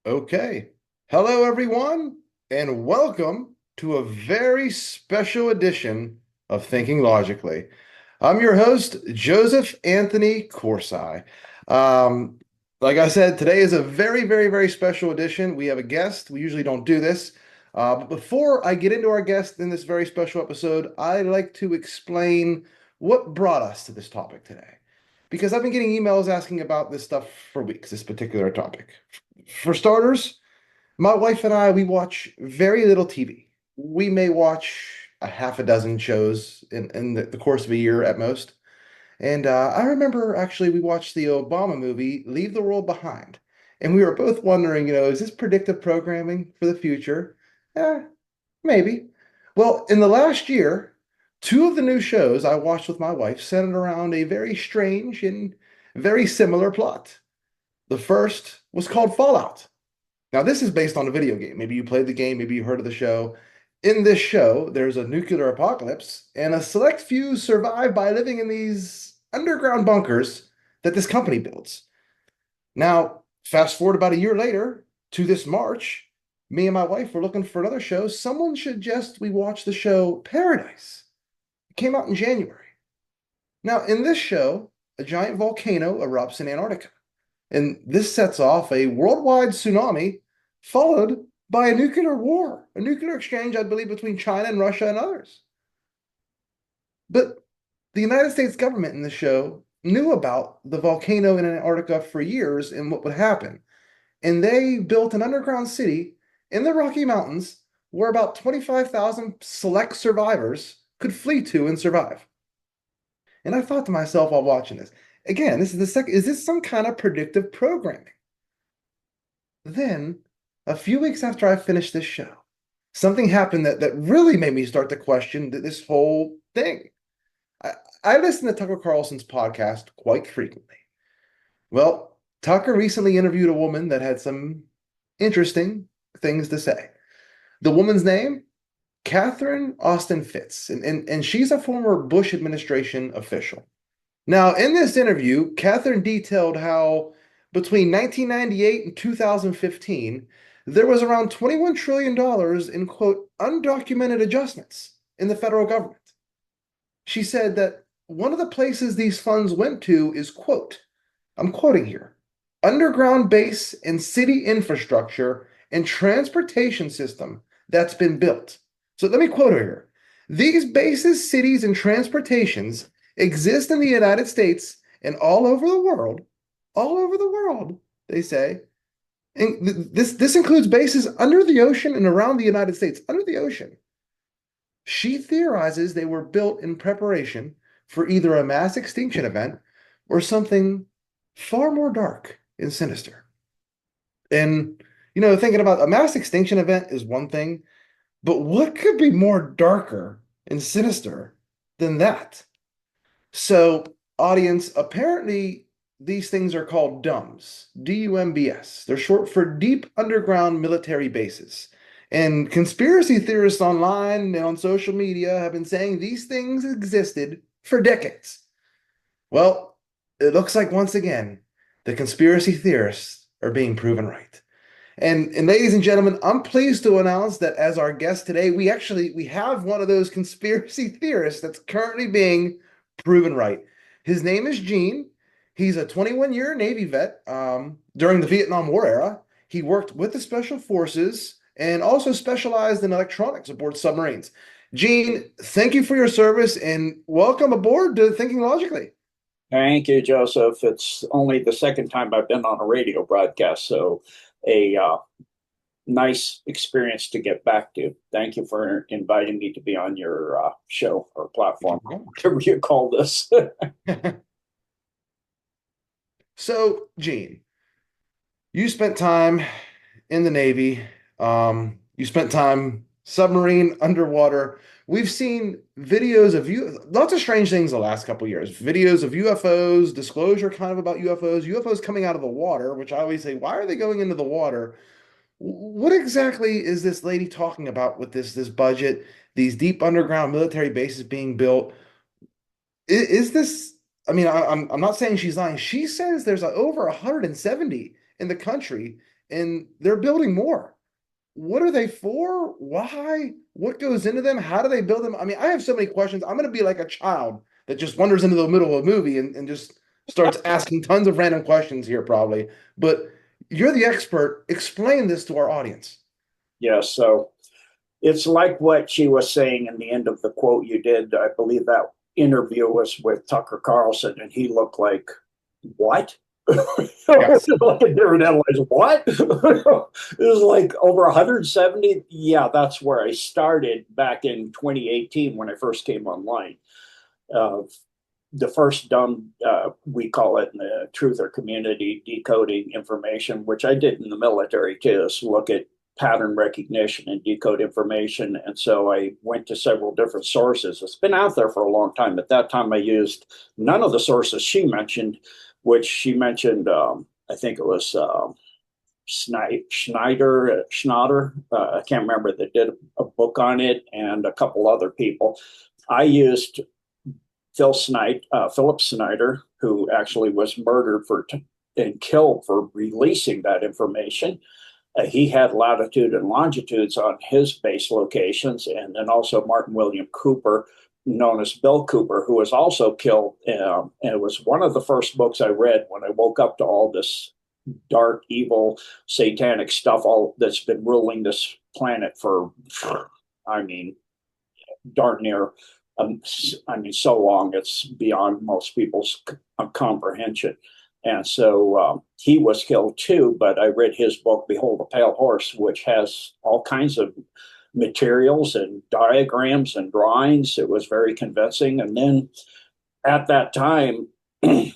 Okay. Hello, everyone, and welcome to a very special edition of Thinking Logically. I'm your host, Joseph Anthony Corsai. Um, like I said, today is a very, very, very special edition. We have a guest. We usually don't do this. But before I get into our guest in this very special episode, I'd like to explain what brought us to this topic today. Because I've been getting emails asking about this stuff for weeks, this particular topic. For starters, my wife and I, we watch very little TV. We may watch a half a dozen shows in the course of a year at most. And I remember actually we watched the Obama movie, Leave the World Behind. And we were both wondering, is this predictive programming for the future? Eh, maybe. Well, in the last year, two of the new shows I watched with my wife centered around a very strange and very similar plot. The first was called Fallout. Now, this is based on a video game. Maybe you played the game, maybe you heard of the show. In this show, there's a nuclear apocalypse, and a select few survive by living in these underground bunkers that this company builds. Now, fast forward about a year later to this March, me and my wife were looking for another show. Someone suggest we watch the show Paradise. It came out in January. Now, in this show, a giant volcano erupts in Antarctica, and this sets off a worldwide tsunami followed by a nuclear war, a nuclear exchange, I believe, between China and Russia and others. But the United States government in the show knew about the volcano in Antarctica for years and what would happen. And they built an underground city in the Rocky Mountains where about 25,000 select survivors could flee to and survive. And I thought to myself while watching this, again, this is the second, is this some kind of predictive programming? Then, a few weeks after I finished this show, something happened that really made me start to question this whole thing. I, I listen to Tucker Carlson's podcast quite frequently. Well, Tucker recently interviewed a woman that had some interesting things to say. The woman's name, Catherine Austin Fitts, and she's a former Bush administration official. Now, in this interview, Catherine detailed how between 1998 and 2015, there was around $21 trillion in, quote, undocumented adjustments in the federal government. She said that one of the places these funds went to is, quote, I'm quoting here, underground base and city infrastructure and transportation system that's been built. So let me quote her here. These bases, cities, and transportations exist in the United States and all over the world, they say. And this includes bases under the ocean and around the United States, under the ocean. She theorizes they were built in preparation for either a mass extinction event or something far more dark and sinister. And, thinking about a mass extinction event is one thing, but what could be more darker and sinister than that? So, audience, apparently these things are called DUMBs, DUMBS. They're short for Deep Underground Military Bases. And conspiracy theorists online and on social media have been saying these things existed for decades. Well, it looks like once again, the conspiracy theorists are being proven right. And ladies and gentlemen, I'm pleased to announce that as our guest today, we have one of those conspiracy theorists that's currently being proven right. His name is Gene. He's a 21-year Navy vet during the Vietnam War era. He worked with the Special Forces and also specialized in electronics aboard submarines. Gene, thank you for your service and welcome aboard to Thinking Logically. Thank you, Joseph. It's only the second time I've been on a radio broadcast, so a nice experience to get back to. Thank you for inviting me to be on your show or platform, whatever you call this. So, Gene, you spent time in the Navy. You spent time submarine, underwater. We've seen videos of you, lots of strange things the last couple of years. Videos of UFOs, disclosure kind of about UFOs, UFOs coming out of the water, which I always say, why are they going into the water? What exactly is this lady talking about with this budget, these deep underground military bases being built? Is this, I'm not saying she's lying. She says there's over 170 in the country, and they're building more. What are they for? Why? What goes into them? How do they build them? I mean, I have so many questions. I'm going to be like a child that just wanders into the middle of a movie and just starts asking tons of random questions here, probably. But you're the expert. Explain this to our audience. Yeah, so it's like what she was saying in the end of the quote you did. I believe that interview was with Tucker Carlson, and he looked like, what? Yes. Like a different analyze, what? It was like over 170. Yeah, that's where I started back in 2018 when I first came online. Uh, the first dumb, we call it in the truther community, decoding information, which I did in the military too, is look at pattern recognition and decode information. And so I went to several different sources. It's been out there for a long time. At that time, I used none of the sources she mentioned, which she mentioned, I think it was Schneider, I can't remember, that did a book on it, and a couple other people. I used Philip Snyder, who actually was murdered and killed for releasing that information. He had latitude and longitudes on his base locations, and then also Martin William Cooper, known as Bill Cooper, who was also killed. And it was one of the first books I read when I woke up to all this dark, evil, satanic stuff all that's been ruling this planet for, I mean, darn near, so long it's beyond most people's comprehension. And so he was killed too, but I read his book, Behold a Pale Horse, which has all kinds of materials and diagrams and drawings. It was very convincing. And then at that time,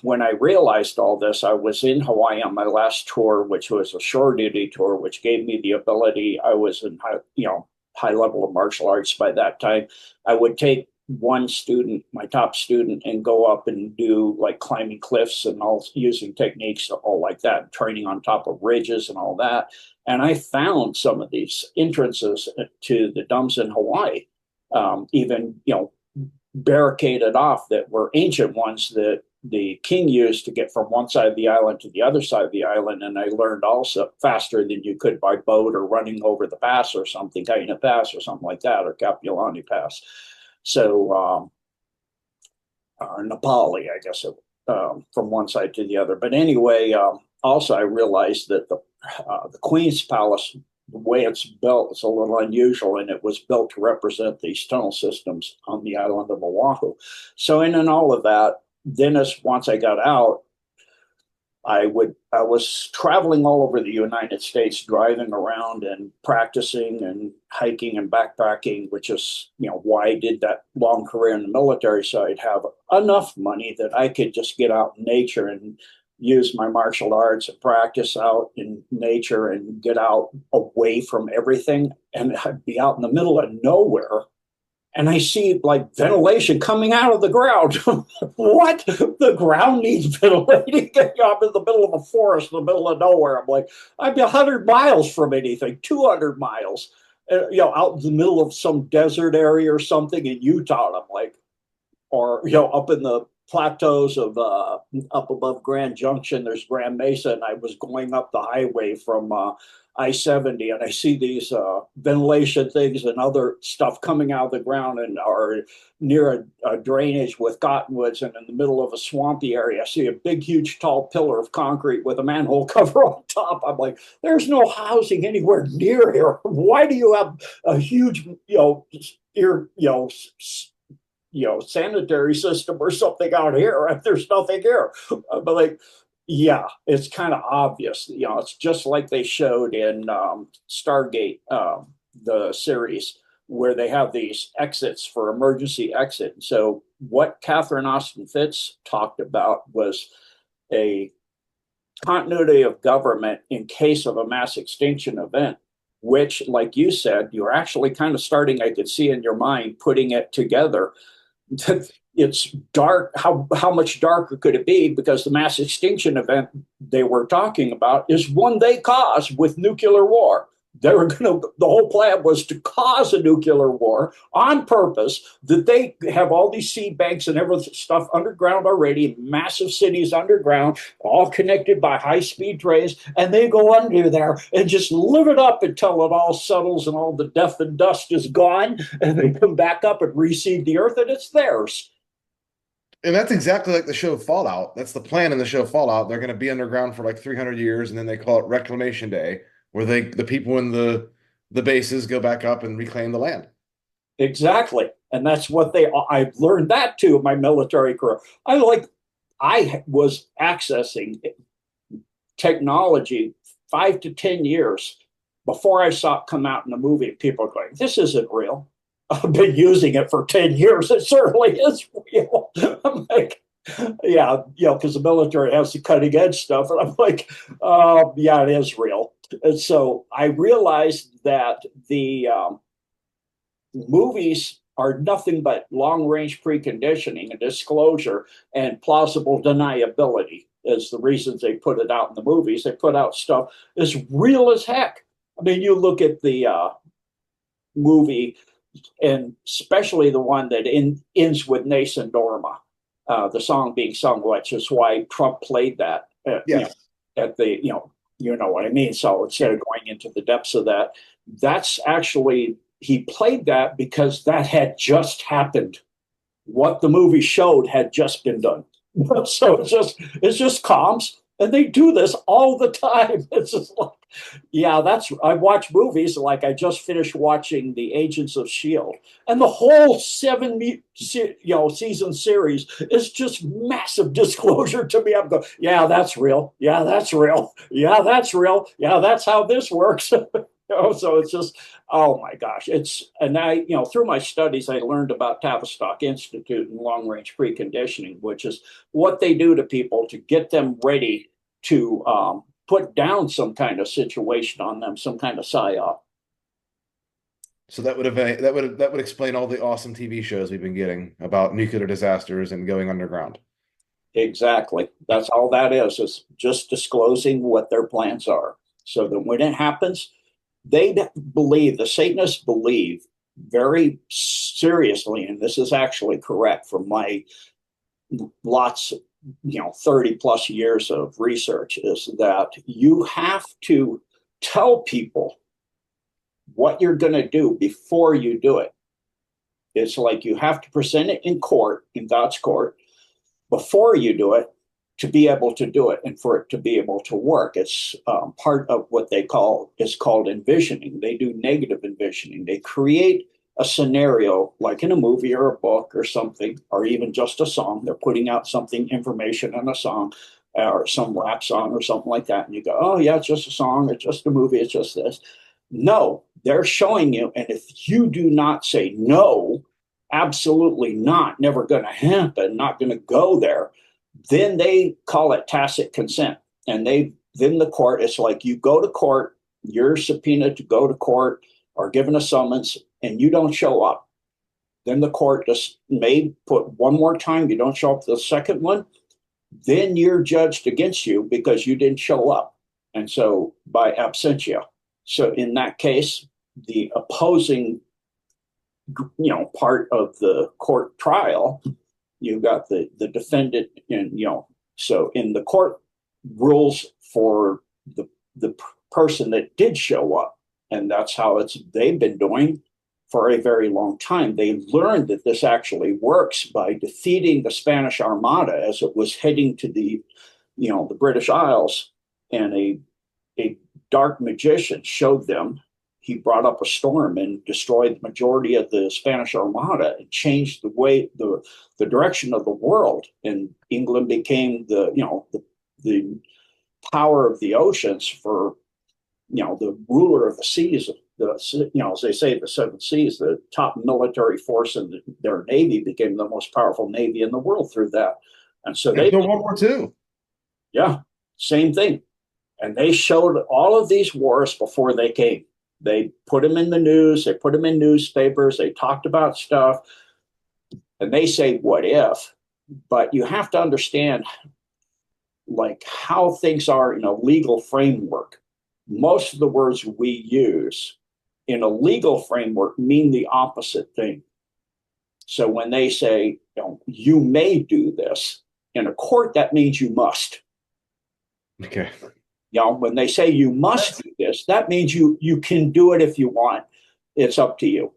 when I realized all this, I was in Hawaii on my last tour, which was a shore duty tour, which gave me the ability. I was in high level of martial arts by that time. I would take one student, my top student, and go up and do like climbing cliffs and all, using techniques all like that, training on top of ridges and all that. And I found some of these entrances to the domes in Hawaii, even barricaded off, that were ancient ones that the king used to get from one side of the island to the other side of the island. And I learned also faster than you could by boat or running over the pass or something, Kaina Pass or something like that, or Kapilani Pass. So, or Nepali, I guess, from one side to the other. But anyway, also I realized that the Queen's Palace, the way it's built, is a little unusual, and it was built to represent these tunnel systems on the island of Oahu. So, in and all of that, then once I got out, I was traveling all over the United States, driving around and practicing and hiking and backpacking, which is why I did that long career in the military. So I'd have enough money that I could just get out in nature and use my martial arts and practice out in nature and get out away from everything. And I'd be out in the middle of nowhere, and I see like ventilation coming out of the ground. What? The ground needs ventilating? I'm in the middle of a forest, in the middle of nowhere. I'm like, I'm 100 miles from anything, 200 miles, out in the middle of some desert area or something in Utah. And I'm like, or, up in the plateaus of up above Grand Junction, there's Grand Mesa, and I was going up the highway from I-70, and I see these ventilation things and other stuff coming out of the ground, and are near a drainage with cottonwoods, and in the middle of a swampy area, I see a big, huge, tall pillar of concrete with a manhole cover on top. I'm like, there's no housing anywhere near here. Why do you have a huge, sanitary system or something out here if there's nothing here? But like, yeah, it's kind of obvious. It's just like they showed in Stargate, the series, where they have these exits for emergency exit. So what Catherine Austin Fitts talked about was a continuity of government in case of a mass extinction event, which, like you said, you're actually kind of starting, I could see in your mind, putting it together. It's dark. How much darker could it be? Because the mass extinction event they were talking about is one they caused with nuclear war. They were going to, the whole plan was to cause a nuclear war on purpose, that they have all these seed banks and everything stuff underground already, massive cities underground, all connected by high speed trains. And they go under there and just live it up until it all settles and all the death and dust is gone. And they come back up and reseed the earth and it's theirs. And that's exactly like the show Fallout. That's the plan in the show Fallout. They're going to be underground for like 300 years, and then they call it Reclamation Day, where the people in the bases go back up and reclaim the land. Exactly. And that's what I learned that too in my military career. I was accessing technology 5 to 10 years before I saw it come out in the movie. People are going, this isn't real. I've been using it for 10 years. It certainly is real. I'm like, yeah, because the military has the cutting edge stuff. And I'm like, yeah, it is real. And so I realized that the movies are nothing but long range preconditioning and disclosure and plausible deniability is the reasons they put it out in the movies. They put out stuff as real as heck. I mean, you look at the movie, and especially the one that ends with Nason Dorma, the song being sung, which is why Trump played that Yes. at the, you know what I mean. So instead of going into the depths of that, that's actually, he played that because that had just happened. What the movie showed had just been done. So it's just comms, and they do this all the time. It's just like, yeah, I watch movies like I just finished watching the Agents of Shield, and the whole season series is just massive disclosure to me. I'm going, yeah, that's real. Yeah, that's real. Yeah, that's real. Yeah, that's how this works. So it's just, oh my gosh, and through my studies I learned about Tavistock Institute and long range preconditioning, which is what they do to people to get them ready to put down some kind of situation on them, some kind of psyop. So that would explain all the awesome TV shows we've been getting about nuclear disasters and going underground. Exactly. That's all that is just disclosing what their plans are. So that when it happens, the Satanists believe very seriously, and this is actually correct from my lots, 30 plus years of research, is that you have to tell people what you're going to do before you do it. It's like you have to present it in court, in God's court, before you do it, to be able to do it and for it to be able to work. It's part of what they call is called envisioning. They do negative envisioning. They create a scenario like in a movie or a book or something, or even just a song. They're putting out something, information in a song or some rap song or something like that. And you go, oh, yeah, it's just a song. It's just a movie. It's just this. No, they're showing you. And if you do not say no, absolutely not, never going to happen, not going to go there, then they call it tacit consent. And then the court, it's like you go to court, you're subpoenaed to go to court or given a summons, and you don't show up. Then the court just may put one more time, you don't show up to the second one, then you're judged against you because you didn't show up. And so by absentia. So in that case, the opposing part of the court trial, you got the defendant, and so in the court rules for the person that did show up, and that's how they've been doing for a very long time. They learned that this actually works by defeating the Spanish Armada as it was heading to the British Isles, and a dark magician showed them. He brought up a storm and destroyed the majority of the Spanish Armada and changed the way the direction of the world. And England became the power of the oceans for the ruler of the seas. As they say, the seven seas, the top military force in their navy became the most powerful navy in the world through that. And so Until World War II. Yeah, same thing. And they showed all of these wars before they came. They put them in the news, they put them in newspapers, they talked about stuff, and they say, what if? But you have to understand like how things are in a legal framework. most of the words we use in a legal framework mean the opposite thing. So when they say, you may do this, in a court, that means you must. Okay. When they say you must do this, that means you can do it if you want. It's up to you.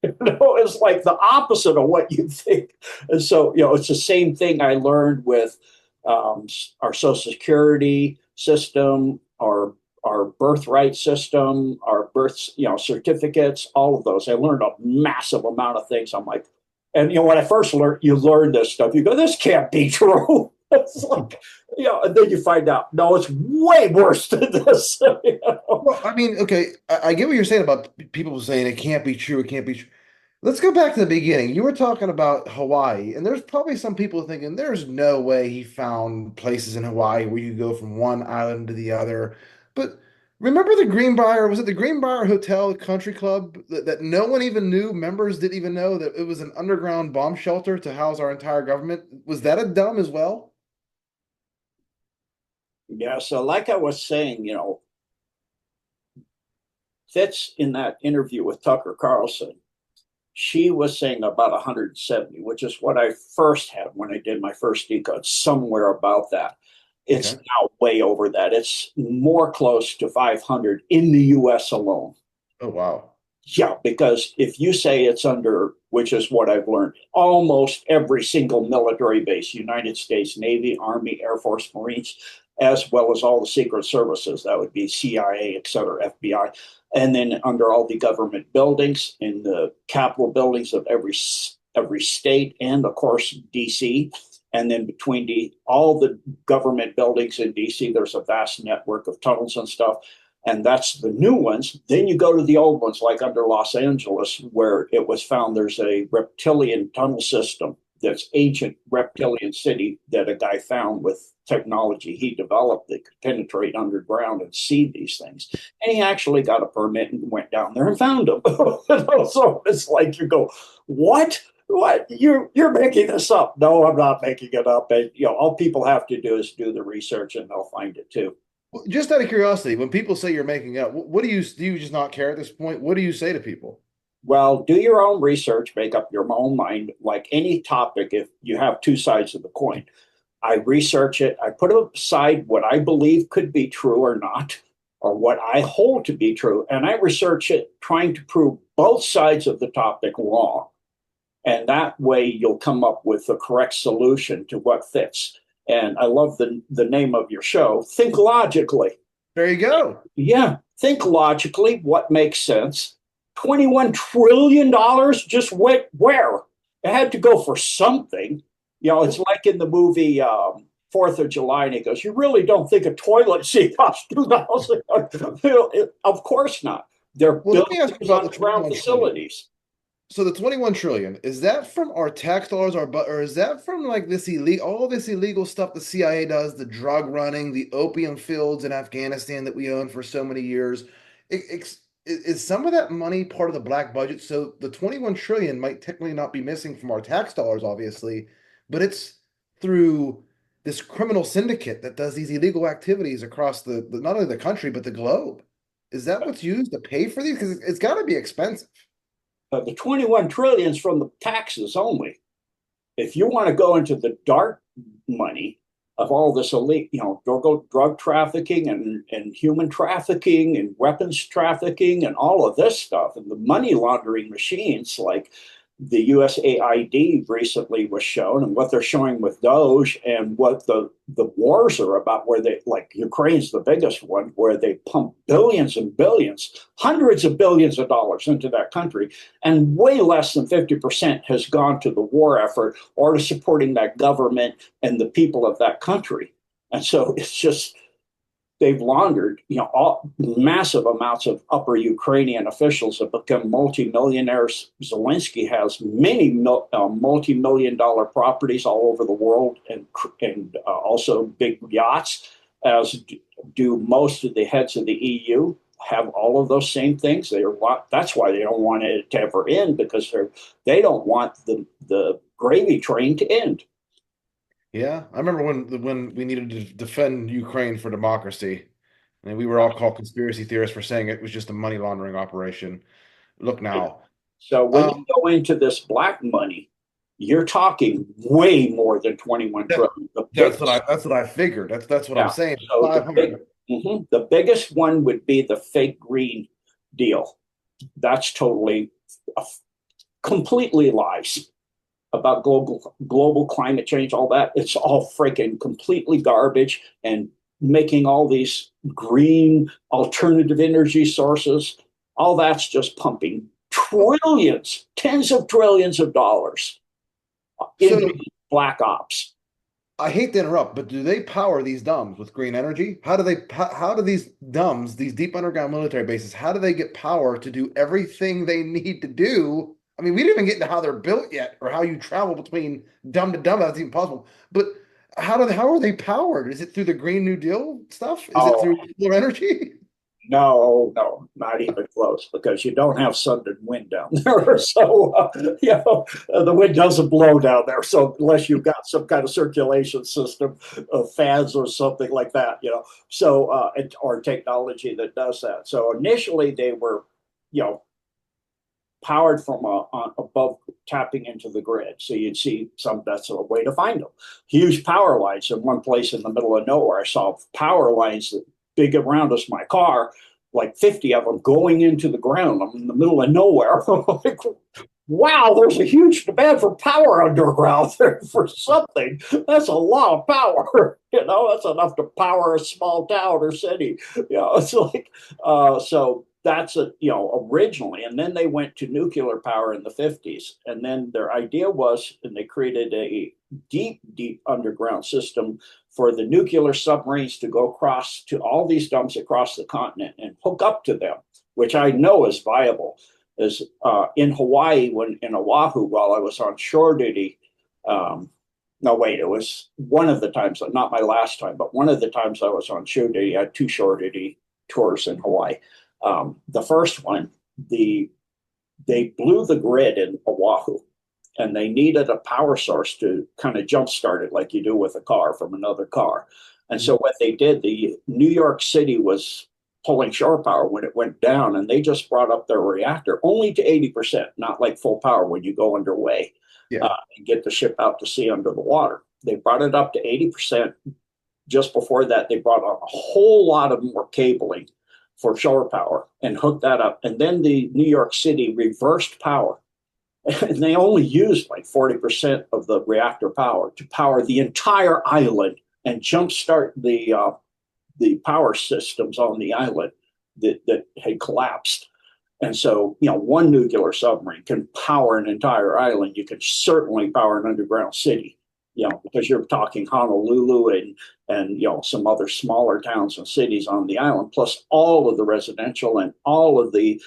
It's like the opposite of what you think. And so, it's the same thing I learned with our Social Security system, our birthright system, our birth, certificates, all of those. I learned a massive amount of things. I'm like, and when I first learned, you learn this stuff, you go, this can't be true. It's like, and then you find out, no, it's way worse than this. Well, I mean, okay, I get what you're saying about people saying it can't be true, it can't be true. Let's go back to the beginning. You were talking about Hawaii, and there's probably some people thinking there's no way he found places in Hawaii where you go from one island to the other. But remember the Greenbrier, was it the Greenbrier Hotel Country Club that no one even knew, members didn't even know that it was an underground bomb shelter to house our entire government? Was that a dumb as well? Yeah, so like I was saying, Fitz in that interview with Tucker Carlson, she was saying about 170, which is what I first had when I did my first decode, somewhere about that. It's Okay. now way over that. It's more close to 500 in the US alone. Oh, wow. Yeah, because if you say it's under, which is what I've learned, almost every single military base, United States Navy, Army, Air Force, Marines, as well as all the secret services, that would be CIA, et cetera, FBI, and then under all the government buildings in the Capitol buildings of every state, and of course DC, and then between all the government buildings in DC, there's a vast network of tunnels and stuff, and that's the new ones. Then you go to the old ones, like under Los Angeles, where it was found there's a reptilian tunnel system that's ancient reptilian city that a guy found with technology he developed that could penetrate underground and see these things. And he actually got a permit and went down there and found them. So it's like you go, what? What you're making this up? No, I'm not making it up. And all people have to do is do the research, and they'll find it too. Well, just out of curiosity, when people say you're making up, what do you just not care at this point? What do you say to people? Well, do your own research, make up your own mind. Like any topic, if you have two sides of the coin, I research it, I put aside what I believe could be true or not, or what I hold to be true, and I research it trying to prove both sides of the topic wrong. And that way you'll come up with the correct solution to what fits. And I love the name of your show, Think Logically. There you go. Yeah, think logically what makes sense. $21 trillion just went where? It had to go for something. It's like in the movie 4th of July, and he goes, you really don't think a toilet seat costs $2,000? Of course not. They're Well, let built me ask you about the underground 21 trillion. facilities. So the 21 trillion, is that from our tax dollars, or is that from like this illegal, all this illegal stuff the CIA does, the drug running, the opium fields in Afghanistan that we owned for so many years? Is some of that money part of the black budget? So the 21 trillion might technically not be missing from our tax dollars, obviously, but it's through this criminal syndicate that does these illegal activities across the not only the country, but the globe. Is that what's used to pay for these? Because it's got to be expensive. The 21 trillion is from the taxes only. If you want to go into the dark money of all this elite, drug trafficking and human trafficking and weapons trafficking and all of this stuff, and the money laundering machines like the USAID recently was shown, and what they're showing with Doge, and what the wars are about, where they, like Ukraine's the biggest one, where they pump billions and billions, hundreds of billions of dollars into that country, and way less than 50% has gone to the war effort or to supporting that government and the people of that country. And so it's just, they've laundered, massive amounts of upper Ukrainian officials have become multimillionaires. Zelensky has many multi-million dollar properties all over the world, and also big yachts, as do most of the heads of the EU. Have all of those same things. That's why they don't want it to ever end, because they don't want the gravy train to end. Yeah, I remember when we needed to defend Ukraine for democracy. And we were all called conspiracy theorists for saying it was just a money laundering operation. Look now. So when you Um, go into this black money, you're talking way more than 21 that, trillion. The biggest, that's what I figured. That's what I'm yeah. saying. So 500. the biggest one would be the fake green deal. That's totally, completely lies about global climate change, all that. It's all freaking completely garbage, and making all these green alternative energy sources, all that's just pumping trillions, tens of trillions of dollars into So black ops. I hate to interrupt, but do they power these dumbs with green energy? How do these dumbs, these deep underground military bases, how do they get power to do everything they need to do? I mean, we didn't even get into how they're built yet or how you travel between dumb to dumb. That's even possible. But how are they powered? Is it through the Green New Deal stuff? Is it Oh, through solar energy? no, no, not even close, because you don't have sun and wind down there. So, the wind doesn't blow down there. So, unless you've got some kind of circulation system of fans or something like that, or technology that does that. So, initially, they were, you know, powered from above, tapping into the grid. So you'd see some, that's a way to find them. Huge power lines in one place in the middle of nowhere. I saw power lines that big around us, my car, like 50 of them going into the ground. I'm in the middle of nowhere. Like, wow, there's a huge demand for power underground there for something. That's a lot of power. That's enough to power a small town or city. It's like, so that's originally, and then they went to nuclear power in the 50s, and then their idea was, and they created a deep underground system for the nuclear submarines to go across to all these dumps across the continent and hook up to them, which I know is viable. Is in Hawaii, when in Oahu, while I was on shore duty. No, wait, it was one of the times, not my last time, but one of the times I was on shore duty. I had two shore duty tours in Hawaii. The first one, they blew the grid in Oahu, and they needed a power source to kind of jumpstart it like you do with a car from another car. And so what they did, the New York City was pulling shore power when it went down, and they just brought up their reactor only to 80%, not like full power when you go underway Yeah. and get the ship out to sea under the water. They brought it up to 80%. Just before that, they brought on a whole lot of more cabling for shore power and hooked that up. And then the New York City reversed power. And they only used like 40% of the reactor power to power the entire island and jumpstart the power systems on the island that had collapsed. And so, one nuclear submarine can power an entire island. You can certainly power an underground city, because you're talking Honolulu and some other smaller towns and cities on the island, plus all of the residential and all of the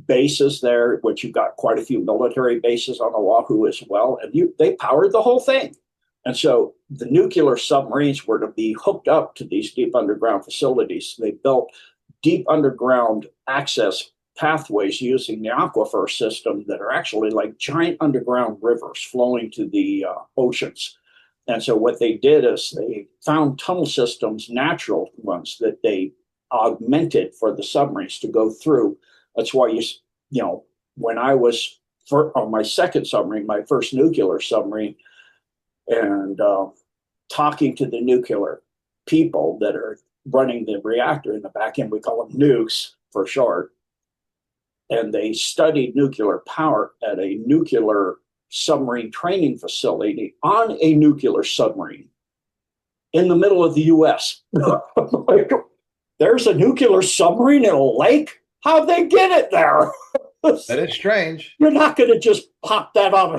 bases there, which you've got quite a few military bases on Oahu as well. And they powered the whole thing. And so the nuclear submarines were to be hooked up to these deep underground facilities. They built deep underground access pathways using the aquifer system that are actually like giant underground rivers flowing to the oceans. And so what they did is they found tunnel systems, natural ones, that they augmented for the submarines to go through. That's why when I was on my second submarine, my first nuclear submarine, and talking to the nuclear people that are running the reactor in the back end, we call them nukes for short. And they studied nuclear power at a nuclear submarine training facility on a nuclear submarine in the middle of the US. Like, there's a nuclear submarine in a lake? How'd they get it there? That is strange. You're not going to just pop that on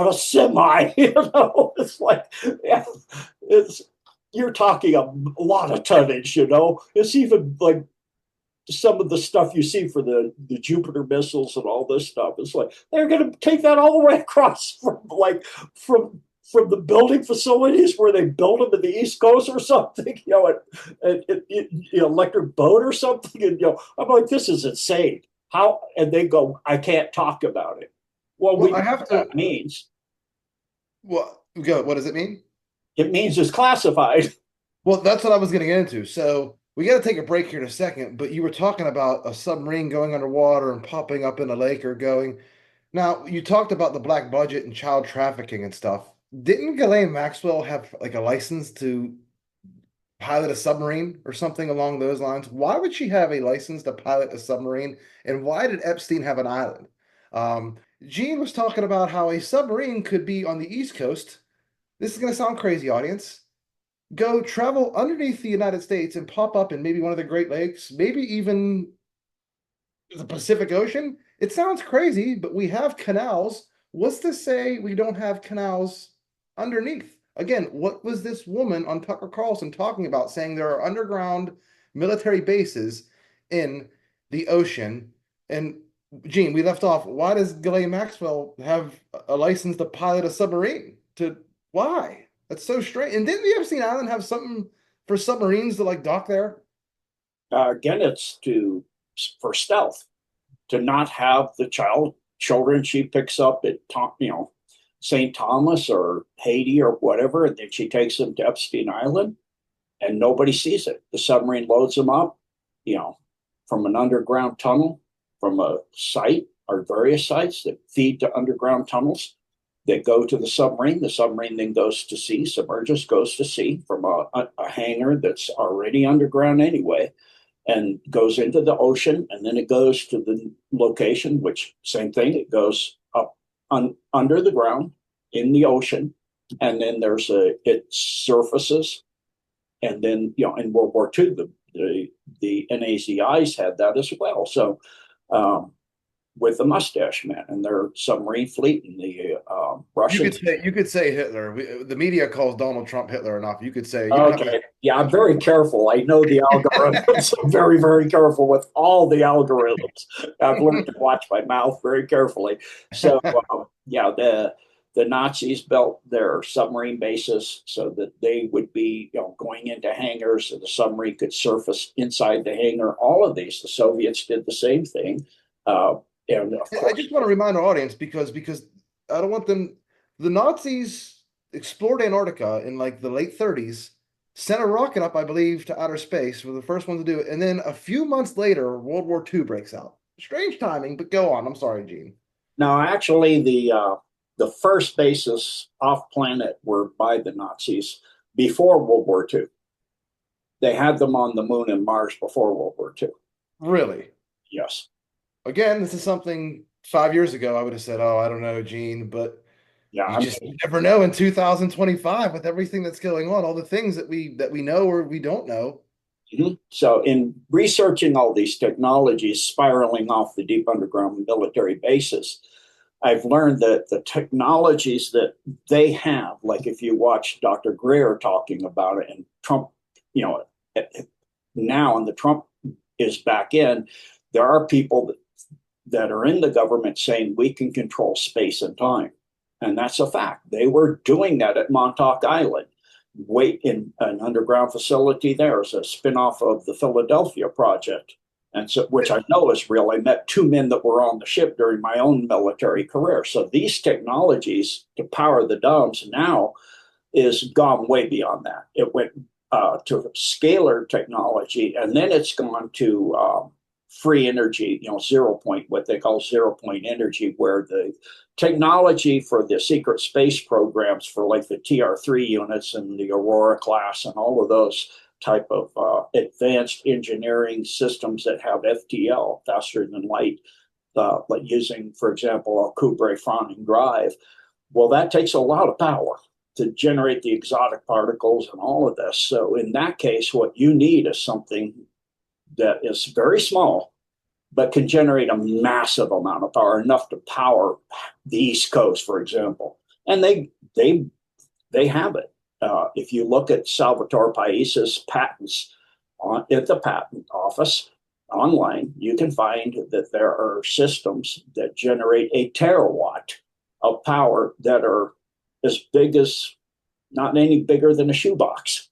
a semi. It's like, yeah, you're talking a lot of tonnage. It's even like some of the stuff you see for the Jupiter missiles and all this stuff. It's like they're going to take that all the way across from the building facilities where they build them in the East Coast or something, electric boat or something. And, I'm like, this is insane. How? And they go, I can't talk about it. Well, we Well, know I have what to. that means. Well, go. What does it mean? It means it's classified. Well, that's what I was going to get into. So We got to take a break here in a second, but you were talking about a submarine going underwater and popping up in a lake or going. Now, you talked about the black budget and child trafficking and stuff. Didn't Ghislaine Maxwell have like a license to pilot a submarine or something along those lines? Why would she have a license to pilot a submarine? And why did Epstein have an island? Gene was talking about how a submarine could be on the East Coast. This is going to sound crazy, audience. Go travel underneath the United States and pop up in maybe one of the Great Lakes, maybe even the Pacific Ocean. It sounds crazy, but we have canals. What's to say we don't have canals underneath? Again, what was this woman on Tucker Carlson talking about, saying there are underground military bases in the ocean? And Gene, we left off. Why does Ghislaine Maxwell have a license to pilot a submarine? To why? That's so strange. And didn't the Epstein Island have something for submarines to like dock there? Again, it's to for stealth, to not have the children she picks up at St. Thomas or Haiti or whatever, and then she takes them to Epstein Island, and nobody sees it. The submarine loads them up, you know, from an underground tunnel, from a site or various sites that feed to underground tunnels that go to the submarine. The submarine then goes to sea, submerges, goes to sea from a hangar that's already underground anyway, and goes into the ocean, and then it goes to the location, which same thing, it goes up under the ground in the ocean, and then it surfaces, and then in World War II, the NAZIs had that as well. So um, with the Mustache Man and their submarine fleet, and the Russians. You could say Hitler. The media calls Donald Trump Hitler enough. You could say you don't have Okay. Yeah, I'm very careful. I know the algorithms. I'm very, very careful with all the algorithms. I've learned to watch my mouth very carefully. So, yeah, the Nazis built their submarine bases so that they would be, going into hangars, and the submarine could surface inside the hangar. All of these, the Soviets did the same thing. Uh, and of I course, just want to remind our audience because I don't want them. The Nazis explored Antarctica in like the late 30s, sent a rocket up, I believe, to outer space. Were the first one to do it, and then a few months later, World War II breaks out. Strange timing, but go on. I'm sorry, Gene. now actually the first bases off planet were by the Nazis before World War II. They had them on the moon and Mars before World War II. Really? Yes. Again, this is something 5 years ago I would have said, "Oh, I don't know, Gene," but Yeah. you I just mean, never know in 2025 with everything that's going on, all the things that we know or we don't know. so in researching all these technologies spiraling off the deep underground military bases, I've learned that the technologies that they have, like if you watch Dr. Greer talking about it, and Trump, you know, now and the Trump is back in, there are people that are in the government saying we can control space and time. And that's a fact. They were doing that at Montauk Island. Wait, in an underground facility there is a spinoff of the Philadelphia Project. And so, which I know is real. I met two men that were on the ship during my own military career. So these technologies to power the domes now is gone way beyond that. It went to scalar technology, and then it's gone to free energy, 0 point, what they call 0 point energy, where the technology for the secret space programs for like the TR3 units and the Aurora class and all of those type of advanced engineering systems that have FTL, faster than light, like using, for example, a Kuiper-Froning drive. Well, that takes a lot of power to generate the exotic particles and all of this. So in that case, what you need is something that is very small, but can generate a massive amount of power, enough to power the East Coast, for example. And they have it. If you look at Salvatore Pais's patents at the patent office online, you can find that there are systems that generate a terawatt of power that are as big as, not any bigger than a shoebox.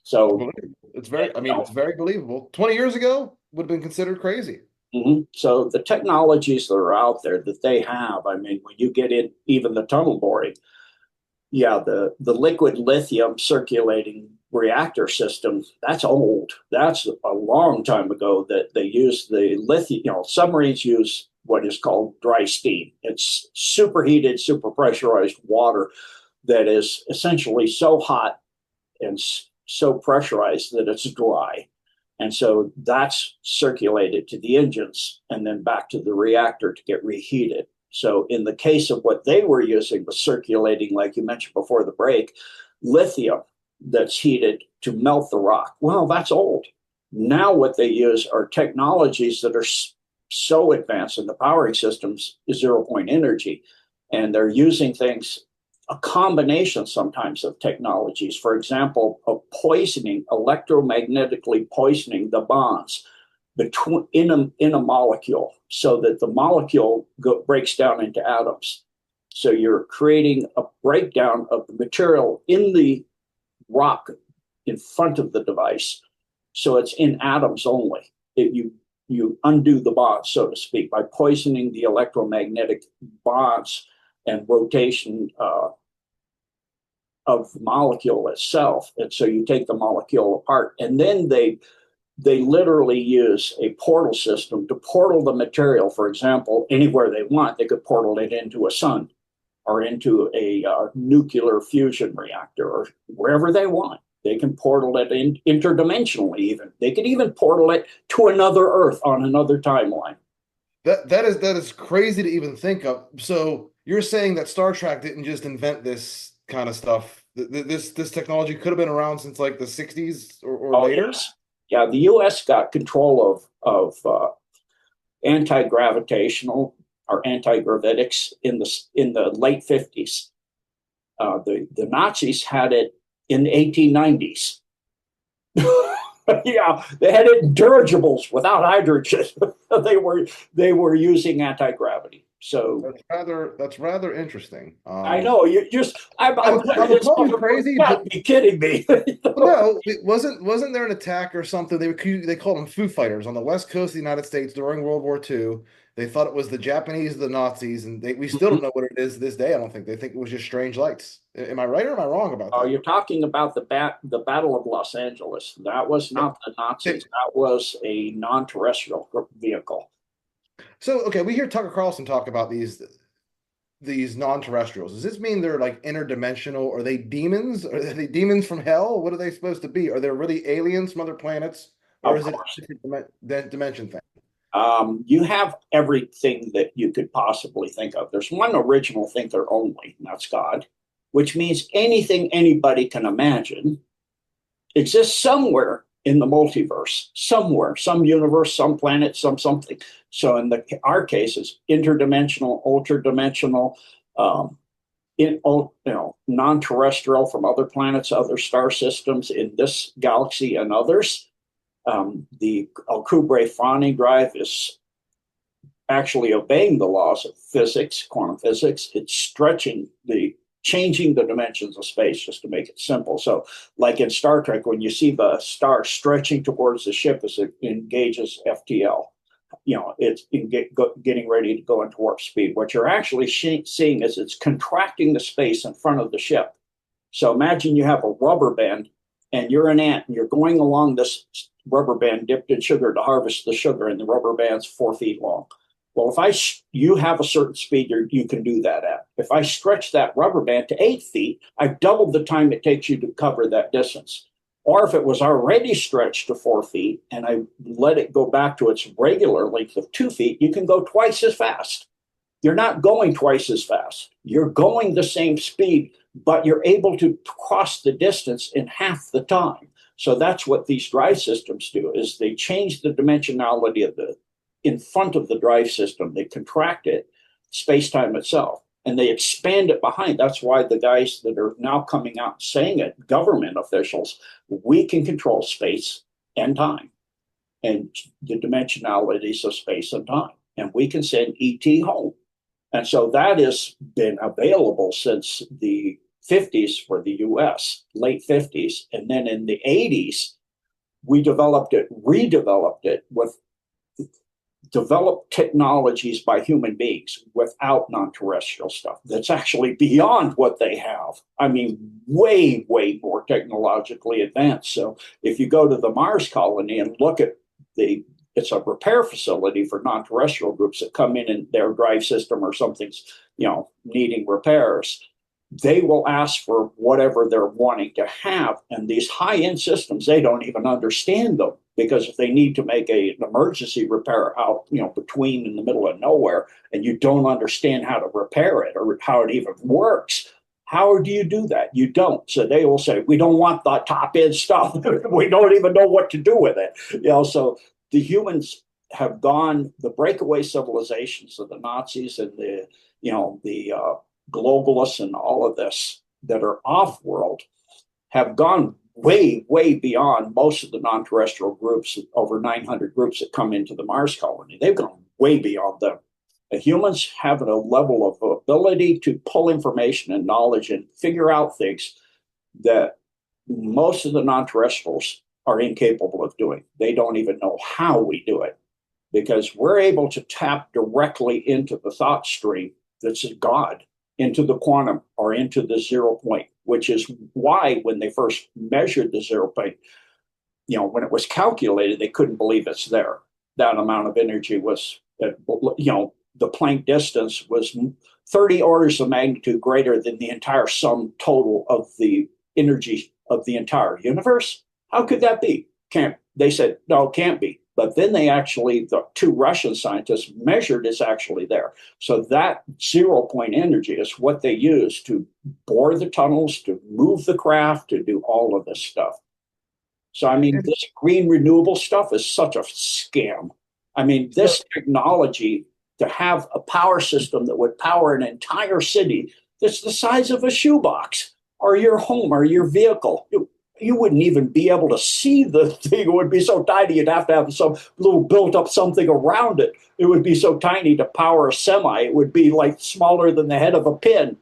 So It's very, I mean, it's very believable. 20 years ago would have been considered crazy. So the technologies that are out there that they have, I mean, when you get in even the tunnel boring, Yeah, the liquid lithium circulating reactor system, that's old. That's a long time ago that they used the lithium. Submarines use what is called dry steam. It's superheated, super pressurized water that is essentially so hot and so pressurized that it's dry. And so that's circulated to the engines and then back to the reactor to get reheated. So in the case of what they were using was circulating, like you mentioned before the break, lithium that's heated to melt the rock. Well, that's old. Now what they use are technologies that are so advanced in the powering systems is 0 point energy. And they're using things, a combination sometimes of technologies, for example, of poisoning, electromagnetically poisoning the bonds between in a molecule so that the molecule breaks down into atoms. So you're creating a breakdown of the material in the rock in front of the device. So it's in atoms only. You undo the bonds, so to speak, by poisoning the electromagnetic bonds and rotation of the molecule itself. And so you take the molecule apart, and then they literally use a portal system to portal the material. For example, anywhere they want, they could portal it into a sun or into a nuclear fusion reactor or wherever they want. They can portal it interdimensionally. Even they could even portal it to another Earth on another timeline. That is crazy to even think of. So you're saying that Star Trek didn't just invent this kind of stuff. This technology could have been around since like the 60s or Oh later? yes, yeah. The U.S. got control of anti-gravitational or anti-gravitics in the late 50s. The Nazis had it in the 1890s. Yeah, they had it in dirigibles without hydrogen. they were they were using anti-gravity. So That's rather interesting. I know you just I'm I putting would this call on you the board. crazy, You but gotta be kidding me. well, no, it wasn't there an attack or something? They called them Foo Fighters on the west coast of the United States during World War II. They thought it was the Japanese, the Nazis, and we still don't know what it is to this day. I don't think they think it was just strange lights. Am I right or am I wrong about Oh, that? you're talking about the Battle of Los Angeles. That was not the Nazis. That was a non-terrestrial vehicle. So okay, we hear Tucker Carlson talk about these non-terrestrials. Does this mean they're like interdimensional? Are they demons? Are they demons from hell? What are they supposed to be? Are they really aliens from other planets, or Of is it course, a different dimension thing? you have everything that you could possibly think of. There's one original thinker only, and that's God, which means anything anybody can imagine exists somewhere in the multiverse, somewhere, some universe, some planet, some something. So in our case, it's interdimensional, ultra-dimensional, um, non-terrestrial from other planets, other star systems in this galaxy and others. The Alcubierre-Fani drive is actually obeying the laws of physics, quantum physics. It's changing the dimensions of space, just to make it simple. So, like in Star Trek, when you see the star stretching towards the ship as it engages FTL, it's getting ready to go into warp speed. What you're actually seeing is it's contracting the space in front of the ship. So imagine you have a rubber band and you're an ant and you're going along this rubber band dipped in sugar to harvest the sugar, and the rubber band's 4 feet long. Well, you have a certain speed you can do that at. If I stretch that rubber band to 8 feet, I've doubled the time it takes you to cover that distance. Or if it was already stretched to 4 feet and I let it go back to its regular length of 2 feet, you can go twice as fast. You're not going twice as fast. You're going the same speed, but you're able to cross the distance in half the time. So that's what these drive systems do, is they change the dimensionality of the in front of the drive system. They contract it, space-time itself, and they expand it behind. That's why the guys that are now coming out saying it, government officials, we can control space and time and the dimensionalities of space and time. And we can send ET home. And so that has been available since the 50s for the US, late 50s. And then in the 80s, we redeveloped it with develop technologies by human beings without non-terrestrial stuff that's actually beyond what they have. I mean, way, way more technologically advanced. So if you go to the Mars colony and look at it's a repair facility for non-terrestrial groups that come in and their drive system or something's, needing repairs. They will ask for whatever they're wanting to have. And these high-end systems, they don't even understand them, because if they need to make an emergency repair out, between in the middle of nowhere, and you don't understand how to repair it or how it even works, how do you do that? You don't. So they will say, we don't want the top end stuff. We don't even know what to do with it. So the humans have gone, the breakaway civilizations of the Nazis and the globalists and all of this that are off world have gone way, way beyond most of the non-terrestrial groups, over 900 groups that come into the Mars colony. They've gone way beyond them. The humans have a level of ability to pull information and knowledge and figure out things that most of the non-terrestrials are incapable of doing. They don't even know how we do it, because we're able to tap directly into the thought stream that's God, into the quantum or into the 0 point, which is why when they first measured the 0 point, when it was calculated, they couldn't believe it's there. That amount of energy was, the Planck distance was 30 orders of magnitude greater than the entire sum total of the energy of the entire universe. How could that be? They said, no, it can't be. But then the two Russian scientists measured it's actually there. So that 0 point energy is what they use to bore the tunnels, to move the craft, to do all of this stuff. So, I mean, this green renewable stuff is such a scam. I mean, this technology, to have a power system that would power an entire city that's the size of a shoebox, or your home, or your vehicle. You wouldn't even be able to see the thing. It would be so tiny, you'd have to have some little built up something around it. It would be so tiny to power a semi. It would be like smaller than the head of a pin.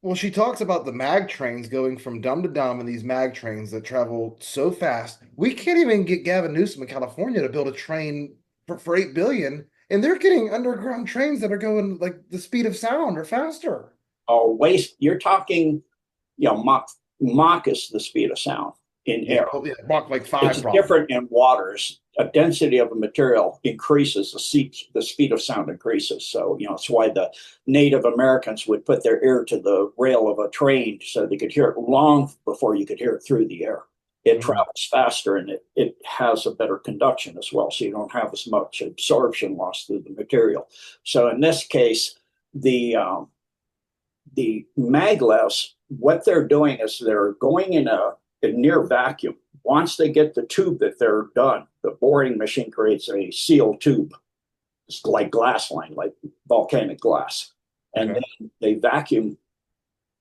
Well, she talks about the mag trains going from dumb to dumb, and these mag trains that travel so fast. We can't even get Gavin Newsom in California to build a train for 8 billion, and they're getting underground trains that are going like the speed of sound or faster. Oh, waste. You're talking, Mach is the speed of sound in Yeah, air. oh, yeah, Mach like 5 It's probably. different in waters. A density of a material increases, the speed of sound increases. So, it's why the Native Americans would put their ear to the rail of a train so they could hear it long before you could hear it through the air. It Mhm. travels faster, and it has a better conduction as well. So you don't have as much absorption loss through the material. So in this case, the maglevs, what they're doing is they're going in a near vacuum. Once they get the tube that they're done, the boring machine creates a sealed tube. It's like glass line, like volcanic glass. And Okay. then they vacuum,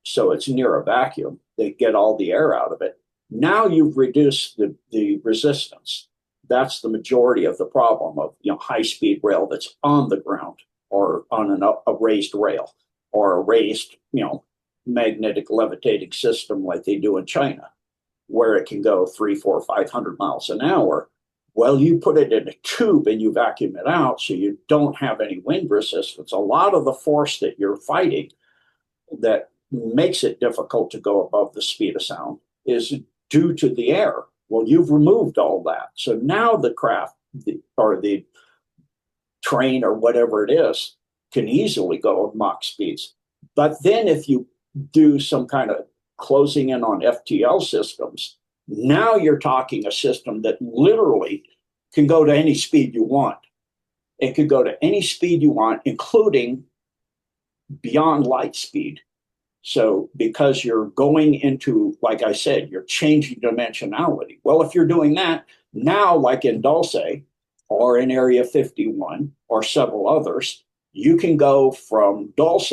so it's near a vacuum. They get all the air out of it. Now you've reduced the resistance. That's the majority of the problem of high speed rail that's on the ground or on a raised rail or a raised magnetic levitating system like they do in China, where it can go 3, 4, 500 miles an hour. Well, you put it in a tube and you vacuum it out, so you don't have any wind resistance. A lot of the force that you're fighting that makes it difficult to go above the speed of sound is due to the air. Well, you've removed all that. So now the craft, or the train or whatever it is, can easily go at Mach speeds. But then if you do some kind of closing in on FTL systems, now you're talking a system that literally can go to any speed you want. It could go to any speed you want, including beyond light speed. So, because you're going into, like I said, you're changing dimensionality. Well, if you're doing that now, like in Dulce or in Area 51 or several others, you can go from Dulce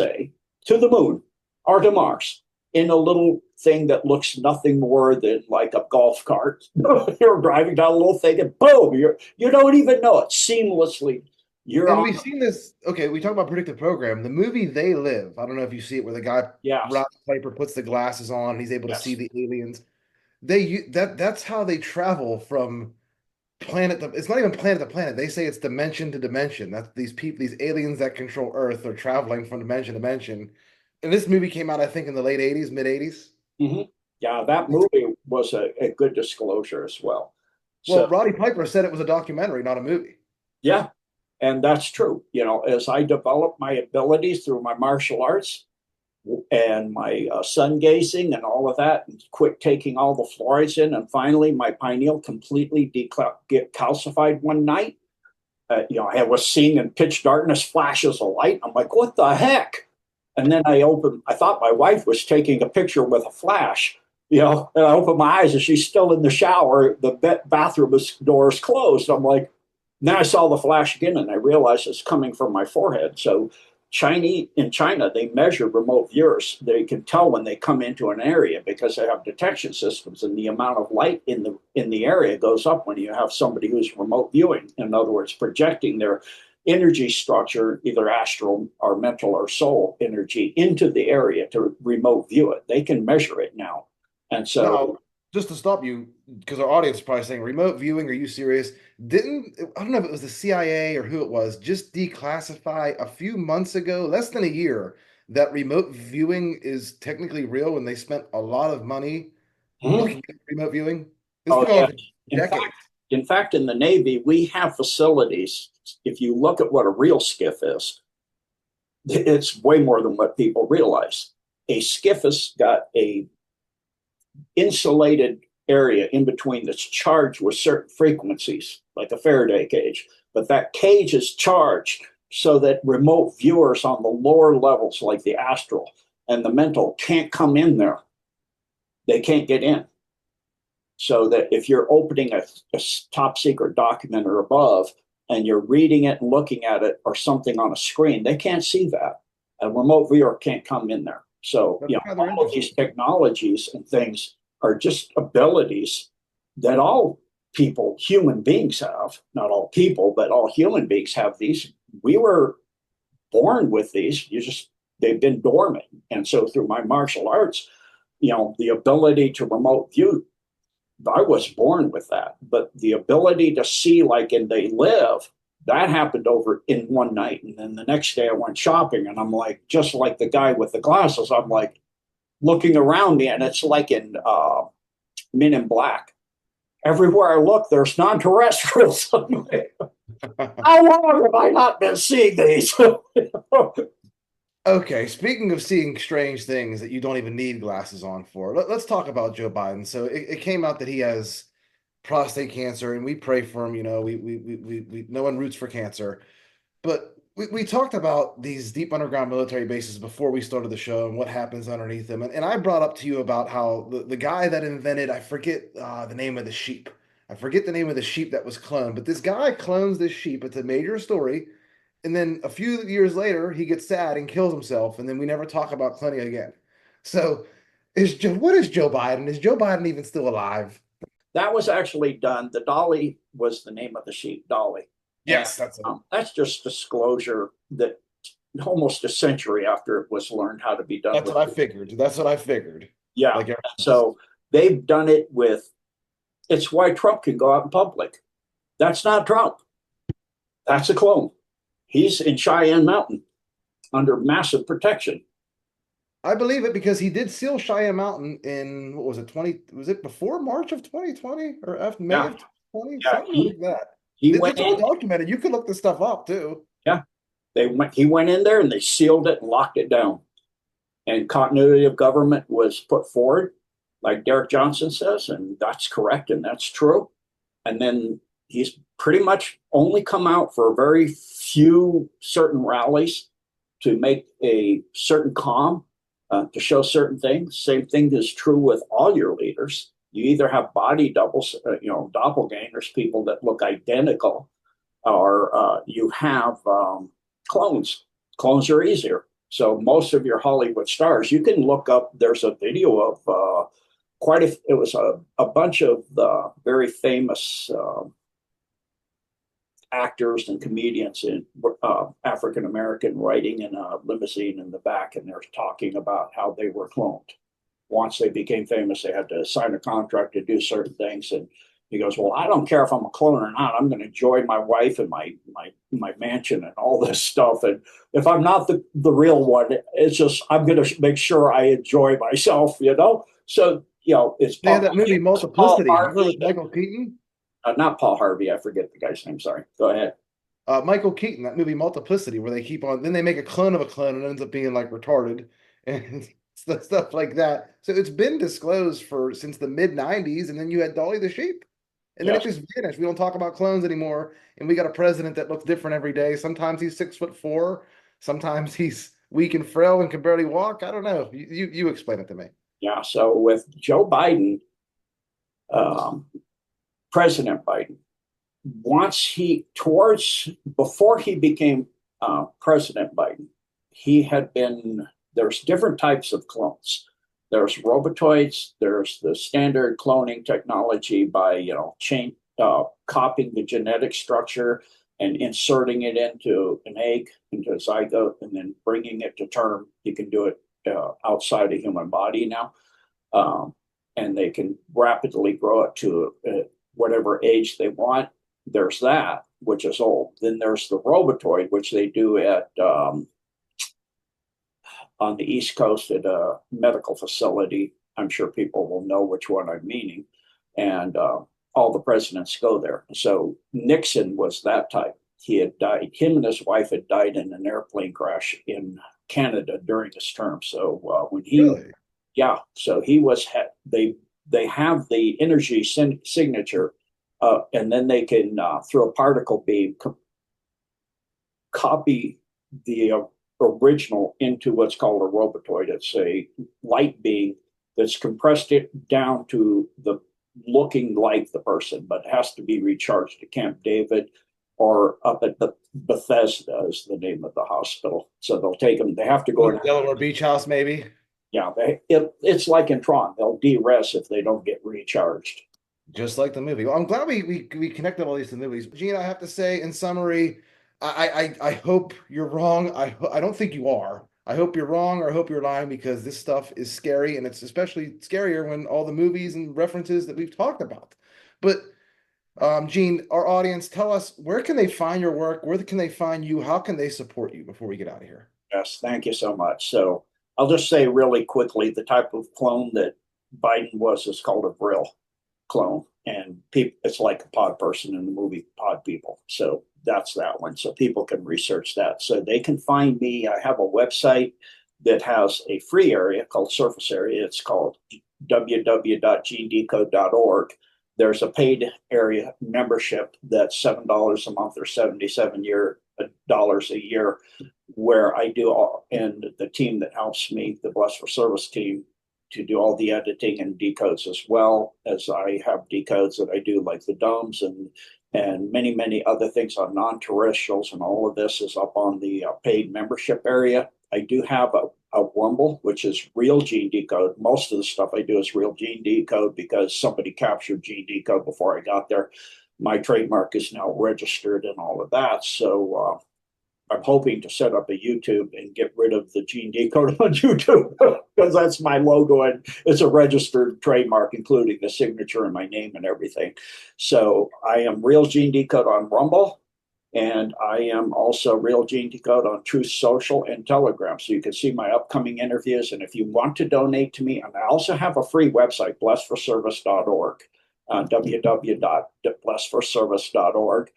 to the moon or to Mars in a little thing that looks nothing more than like a golf cart. You're driving down a little thing and boom, you don't even know it seamlessly. You're And on. we've seen this. Okay, we talk about predictive program. The movie They Live. I don't know if you see it, where the guy Yes, Rob Piper puts the glasses on and he's able to see yes. the aliens. That's how they travel from it's not even planet to planet. They say it's dimension to dimension. That's these people, these aliens that control Earth are traveling from dimension to dimension. And this movie came out, I think, in the late 80s, mid 80s. Hmm. Yeah, that movie was a good disclosure as well. So Well, Roddy Piper said it was a documentary, not a movie. yeah, and that's true. You know, as I developed my abilities through my martial arts and my sun gazing and all of that, and quit taking all the fluorides in, and finally my pineal completely get calcified one night. You know, I was seeing in pitch darkness flashes of light. I'm like, what the heck? And then I thought my wife was taking a picture with a flash, you know, and I opened my eyes and she's still in the shower. The bathroom door is closed. I'm like, then I saw the flash again and I realized it's coming from my forehead. So in China, they measure remote viewers. They can tell when they come into an area because they have detection systems, and the amount of light in the area goes up when you have somebody who's remote viewing. In other words, projecting their energy structure, either astral or mental or soul energy, into the area to remote view it. They can measure it now. And Now, so, just to stop you, because our audience is probably saying, remote viewing, are you serious? I don't know if it was the CIA or who it was, just declassify a few months ago, less than a year, that remote viewing is technically real and they spent a lot of money mhm. looking at remote viewing? It's Oh been going yeah. on for In fact, decades. in the Navy, we have facilities. If you look at what a real skiff is, it's way more than what people realize. A skiff has got a insulated area in between that's charged with certain frequencies, like a Faraday cage. But that cage is charged so that remote viewers on the lower levels, like the astral and the mental, can't come in there. They can't get in. So that if you're opening a top secret document or above and you're reading it and looking at it or something on a screen, they can't see that. A remote viewer can't come in there. So, That's you know, rather all of these interesting. technologies and things are just abilities that all people, human beings have. Not all people, but all human beings have these. We were born with these. They've been dormant. And so through my martial arts, you know, the ability to remote view, I was born with that, but the ability to see like and they live, that happened over in one night. And then the next day I went shopping and I'm like, just like the guy with the glasses, I'm like looking around me and it's like in Men in Black. Everywhere I look, there's non-terrestrials. How long have I not been seeing these? Okay, speaking of seeing strange things that you don't even need glasses on for, let's talk about Joe Biden. So it came out that he has prostate cancer, and we pray for him. You know, no one roots for cancer, but we talked about these deep underground military bases before we started the show and what happens underneath them. And I brought up to you about how the guy that invented, I forget the name of the sheep. I forget the name of the sheep that was cloned, but this guy clones this sheep. It's a major story. And then a few years later, he gets sad and kills himself, and then we never talk about cloning again. So, what is Joe Biden? Is Joe Biden even still alive? That was actually done. The Dolly was the name of the sheep, Dolly. And Yes, that's it. that's just disclosure that almost a century after it was learned how to be done That's with. what I figured. That's what I figured. Yeah. Like everything else. So they've done it with, it's why Trump can go out in public. That's not Trump. That's a clone. He's in Cheyenne Mountain under massive protection. I believe it because he did seal Cheyenne Mountain in what was it, 20, was it before March of 2020 or after May Yeah. of 2020? Yeah. Something like that. He went It's all in. documented. You could look this stuff up too. Yeah. He went in there and they sealed it and locked it down. And continuity of government was put forward, like Derek Johnson says, and that's correct and that's true. And then he's pretty much only come out for a very few certain rallies to make a certain calm, to show certain things. Same thing is true with all your leaders. You either have body doubles, doppelgangers, people that look identical, or you have clones. Clones are easier. So most of your Hollywood stars, you can look up. There's a video of it was a bunch of the very famous actors and comedians in African American riding in a limousine in the back, and they're talking about how they were cloned. Once they became famous, they had to sign a contract to do certain things, and He goes, well, I don't care if I'm a clone or not. I'm going to enjoy my wife and my mansion and all this stuff. And if I'm not the real one, it's just I'm going to make sure I enjoy myself, you know. So it's They had Paul, that movie it's Paul Multiplicity. Remember Harvey, with Michael Keaton? not Paul Harvey. I forget the guy's name. Sorry. Go ahead. Michael Keaton, that movie Multiplicity, where they keep on, then they make a clone of a clone and it ends up being like retarded and stuff like that. So it's been disclosed for since the mid 90s, and then you had Dolly the sheep. And then it Yes. just vanished. We don't talk about clones anymore. And we got a president that looks different every day. Sometimes he's 6'4", sometimes he's weak and frail and can barely walk. I don't know. You explain it to me. Yeah. So with Joe Biden, um, President Biden, once he towards before he became President Biden, he had been there's different types of clones. There's robotoids. There's the standard cloning technology by copying the genetic structure and inserting it into an egg, into a zygote, and then bringing it to term. You can do it outside a human body now, um, and they can rapidly grow it to whatever age they want. There's that, which is old. Then there's the robotoid, which they do at on the East Coast at a medical facility. I'm sure people will know which one I'm meaning. And all the presidents go there. So Nixon was that type. He had died, him and his wife had died in an airplane crash in Canada during his term. So when he, Really? yeah, so he was, they have the energy signature, and then they can, through a particle beam, copy the original into what's called a robotoid. It's a light beam that's compressed it down to the looking like the person, but it has to be recharged to Camp David or up at the Bethesda is the name of the hospital. So they'll take them. They have to go Or in. the Delaware Beach House, maybe? Yeah, it's like in Tron. They'll de-res if they don't get recharged. Just like the movie. Well, I'm glad we connected all these to movies. Gene, I have to say, in summary, I hope you're wrong. I don't think you are. I hope you're wrong, or I hope you're lying, because this stuff is scary, and it's especially scarier when all the movies and references that we've talked about. But Gene, our audience, tell us, where can they find your work? Where can they find you? How can they support you before we get out of here? Yes, thank you so much. So I'll just say really quickly, the type of clone that Biden was is called a Vril clone, and people, it's like a pod person in the movie Pod People. So that's that one. So people can research that. So they can find me. I have a website that has a free area called Surface Area. It's called www.genedecode.org. There's a paid area membership that's $7 a month or 77 dollars a year, where I do all, and the team that helps me, the Blessed for Service team, to do all the editing and decodes, as well as I have decodes that I do, like the domes and many other things on non-terrestrials, and all of this is up on the paid membership area. I do have a Rumble, which is Real Gene Decode. Most of the stuff I do is Real Gene Decode because somebody captured Gene Decode before I got there. My trademark is now registered and all of that. So I'm hoping to set up a YouTube and get rid of the Gene Decode on YouTube because that's my logo and it's a registered trademark, including the signature and my name and everything. So I am Real Gene Decode on Rumble, and I am also Real Gene Decode on Truth Social and Telegram. So you can see my upcoming interviews. And if you want to donate to me, and I also have a free website, blessedforservice.org, www.blessedforservice.org,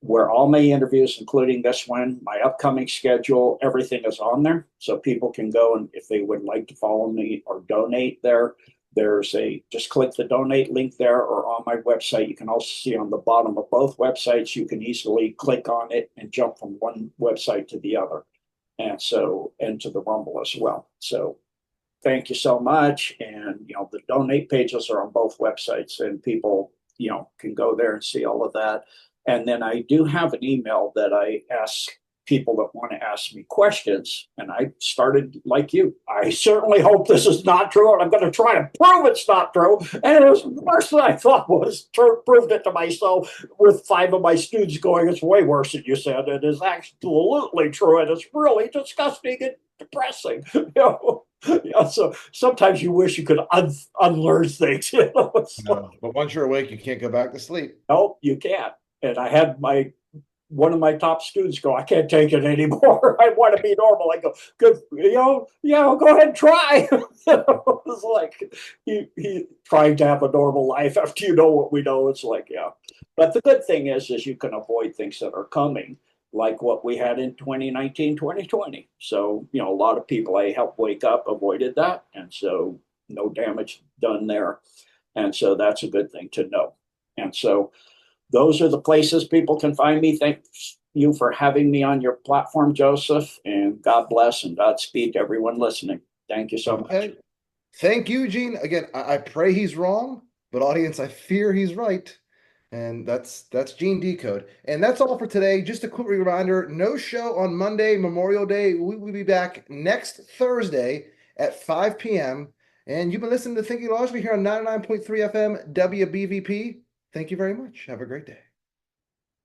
where all my interviews, including this one, my upcoming schedule, everything is on there. So people can go, and if they would like to follow me or donate there, there's just click the donate link there, or on my website. You can also see on the bottom of both websites, you can easily click on it and jump from one website to the other. And to the Rumble as well. So thank you so much. And, the donate pages are on both websites, and people, can go there and see all of that. And then I do have an email that I ask people that want to ask me questions. And I started like you. I certainly hope this is not true, and I'm going to try to prove it's not true. And it was worse than I thought was. Proved it to myself with 5 of my students going, "It's way worse than you said. It is absolutely true, and it's really disgusting and depressing." Yeah, so sometimes you wish you could unlearn things. It's like, No, but once you're awake, you can't go back to sleep. no, you can't. And I had one of my top students go, "I can't take it anymore. I want to be normal." I go, "Good, yeah, go ahead and try." It's like he trying to have a normal life after you know what we know. It's like, yeah. But the good thing is you can avoid things that are coming, like what we had in 2019, 2020. So, a lot of people I helped wake up avoided that. And so no damage done there. And so that's a good thing to know. And so those are the places people can find me. Thank you for having me on your platform, Joseph, and God bless and Godspeed to everyone listening. Thank you so much. Okay. Thank you, Gene. Again, I pray he's wrong, but audience, I fear he's right. And that's Gene Decode. And that's all for today. Just a quick reminder, no show on Monday, Memorial Day. We will be back next Thursday at 5 p.m. And you've been listening to Thinking Logically here on 99.3 FM WBVP. Thank you very much. Have a great day.